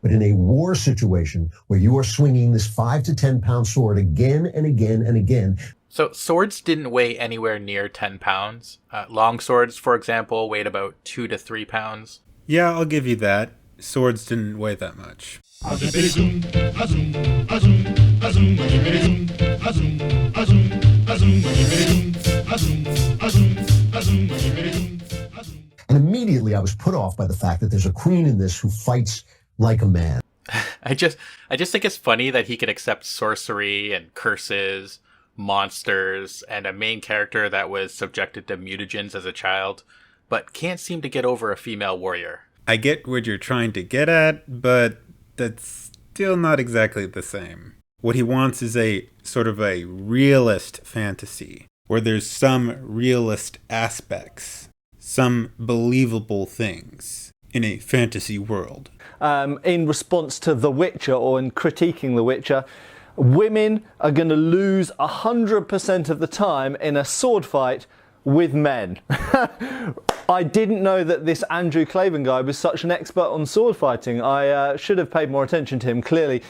But in a war situation where you are swinging this 5 to 10 pound sword again and again and again. So swords didn't weigh anywhere near 10 pounds. Long swords, for example, weighed about 2 to 3 pounds. Yeah, I'll give you that. Swords didn't weigh that much. And immediately I was put off by the fact that there's a queen in this who fights like a man. I just think it's funny that he could accept sorcery and curses, monsters, and a main character that was subjected to mutagens as a child, but can't seem to get over a female warrior. I get what you're trying to get at, but that's still not exactly the same. What he wants is a sort of a realist fantasy, where there's some realist aspects, some believable things in a fantasy world. In response to The Witcher, or in critiquing The Witcher, women are going to lose 100% of the time in a sword fight with men. I didn't know that this Andrew Klavan guy was such an expert on sword fighting. I should have paid more attention to him, clearly.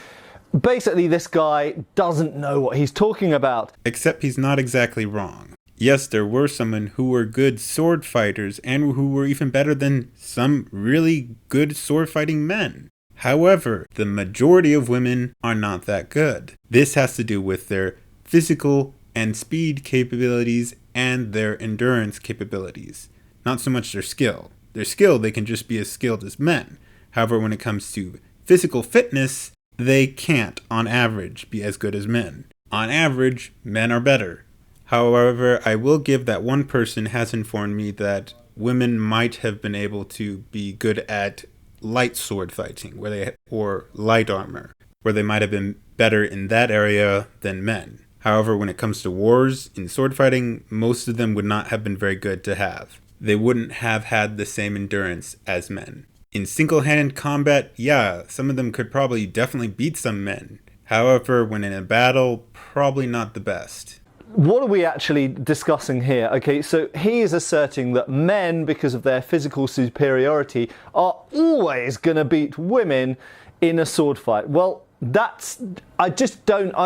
Basically, this guy doesn't know what he's talking about. Except he's not exactly wrong. Yes, there were some who were good sword fighters and who were even better than some really good sword fighting men. However, the majority of women are not that good. This has to do with their physical and speed capabilities and their endurance capabilities. Not so much their skill. Their skill, they can just be as skilled as men. However, when it comes to physical fitness, they can't, on average, be as good as men. On average, men are better. However, I will give that one person has informed me that women might have been able to be good at light sword fighting, or light armor, where they might have been better in that area than men. However, when it comes to wars in sword fighting, most of them would not have been very good to have. They wouldn't have had the same endurance as men. In single-handed combat, yeah, some of them could probably definitely beat some men. However, when in a battle, probably not the best. What are we actually discussing here? Okay, so he is asserting that men, because of their physical superiority, are always going to beat women in a sword fight. Well, I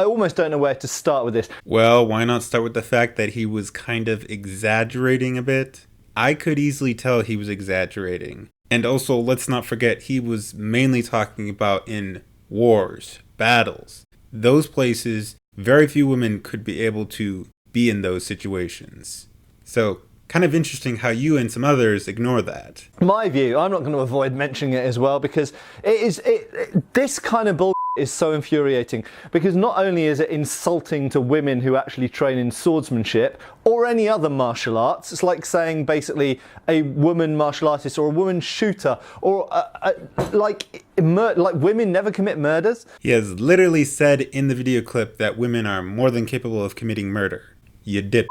almost don't know where to start with this. Well, why not start with the fact that he was kind of exaggerating a bit? I could easily tell he was exaggerating. And also, let's not forget, he was mainly talking about in wars, battles. Those places, very few women could be able to be in those situations. So, kind of interesting how you and some others ignore that. My view, I'm not going to avoid mentioning it as well, because this kind of bull is so infuriating, because not only is it insulting to women who actually train in swordsmanship or any other martial arts. It's like saying basically a woman martial artist or a woman shooter or like women never commit murders. He has literally said in the video clip that women are more than capable of committing murder. You dip.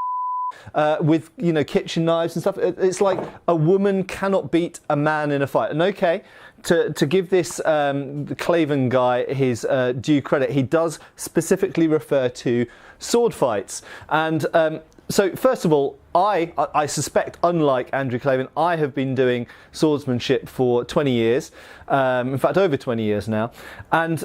With, kitchen knives and stuff. It's like a woman cannot beat a man in a fight. And okay, to give this Klavan guy his due credit, he does specifically refer to sword fights. And so first of all, I suspect, unlike Andrew Klavan, I have been doing swordsmanship for 20 years. In fact, over 20 years now. And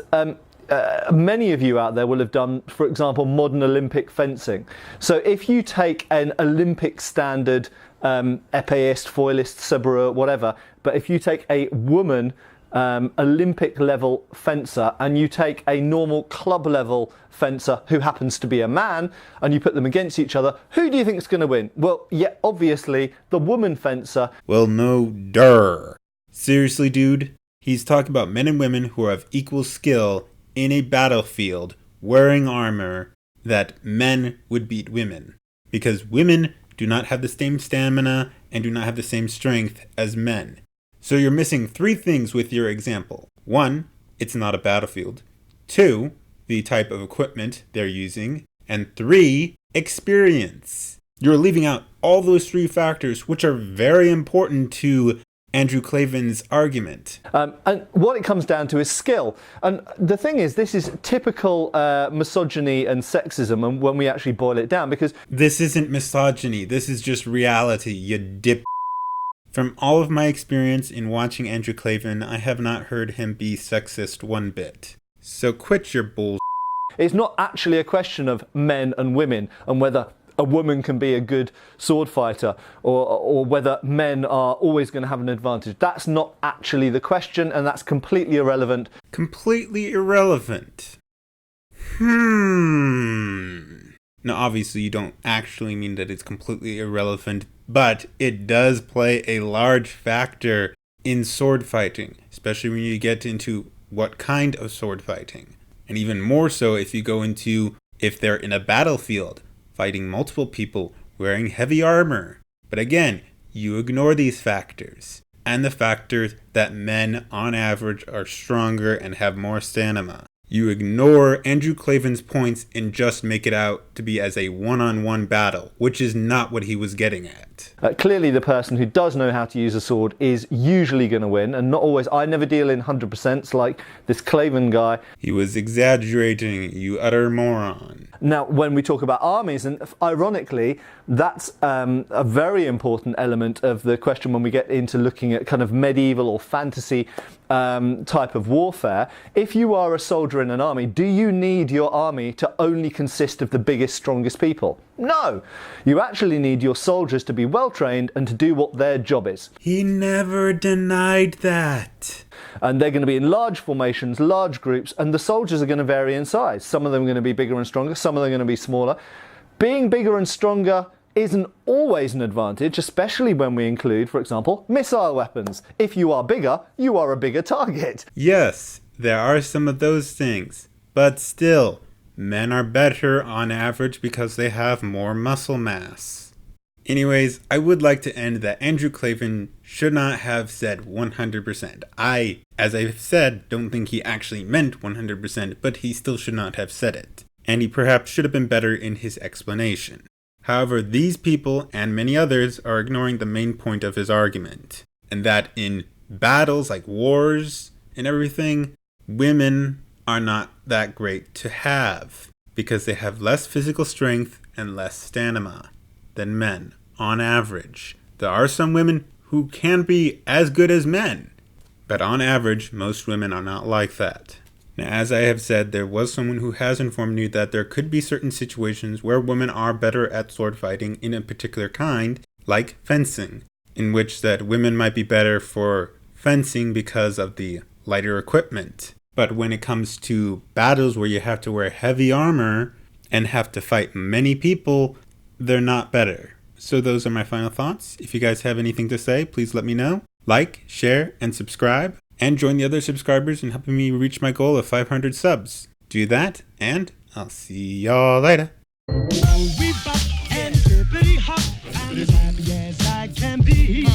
many of you out there will have done, for example, modern Olympic fencing. So if you take an Olympic standard epéiste, foiliste, sabreur, whatever, but if you take a woman Olympic level fencer and you take a normal club level fencer who happens to be a man and you put them against each other, who do you think is going to win? Well, yeah, obviously the woman fencer. Well, no, duh. Seriously, dude, he's talking about men and women who are of equal skill in a battlefield wearing armor, that men would beat women. Because women do not have the same stamina and do not have the same strength as men. So you're missing 3 things with your example. 1, it's not a battlefield. 2, the type of equipment they're using. And 3, experience. You're leaving out all those 3 factors, which are very important to Andrew Klavan's argument. And what it comes down to is skill. And the thing is, this is typical misogyny and sexism, and when we actually boil it down, because this isn't misogyny, this is just reality, you dip. From all of my experience in watching Andrew Klavan, I have not heard him be sexist one bit. So quit your bull. It's not actually a question of men and women and whether a woman can be a good sword fighter or whether men are always going to have an advantage. That's not actually the question, and that's completely irrelevant. Completely irrelevant. Now, obviously, you don't actually mean that it's completely irrelevant, but it does play a large factor in sword fighting, especially when you get into what kind of sword fighting. And even more so if you go into if they're in a battlefield, fighting multiple people wearing heavy armor. But again, you ignore these factors, and the factors that men on average are stronger and have more stamina. You ignore Andrew Klavan's points and just make it out to be as a one-on-one battle, which is not what he was getting at. Clearly the person who does know how to use a sword is usually going to win, and not always. I never deal in 100%, like this Klavan guy. He was exaggerating, you utter moron. Now, when we talk about armies, and ironically, that's a very important element of the question when we get into looking at kind of medieval or fantasy type of warfare. If you are a soldier in an army, do you need your army to only consist of the biggest, strongest people? No! You actually need your soldiers to be well trained and to do what their job is. He never denied that. And they're going to be in large formations, large groups, and the soldiers are going to vary in size. Some of them are going to be bigger and stronger, some of them are going to be smaller. Being bigger and stronger isn't always an advantage, especially when we include, for example, missile weapons. If you are bigger, you are a bigger target. Yes, there are some of those things, but still, men are better on average because they have more muscle mass. Anyways, I would like to end that Andrew Klavan should not have said 100%. I, as I've said, don't think he actually meant 100%, but he still should not have said it. And he perhaps should have been better in his explanation. However, these people and many others are ignoring the main point of his argument, and that in battles like wars and everything, women are not that great to have because they have less physical strength and less stamina than men on average. There are some women who can be as good as men, but on average, most women are not like that. Now, as I have said, there was someone who has informed me that there could be certain situations where women are better at sword fighting in a particular kind, like fencing, in which that women might be better for fencing because of the lighter equipment. But when it comes to battles where you have to wear heavy armor and have to fight many people, they're not better. So those are my final thoughts. If you guys have anything to say, please let me know. Like, share, and subscribe. And join the other subscribers in helping me reach my goal of 500 subs. Do that, and I'll see y'all later. We bop and hippity hop. I'm as happy as I can be.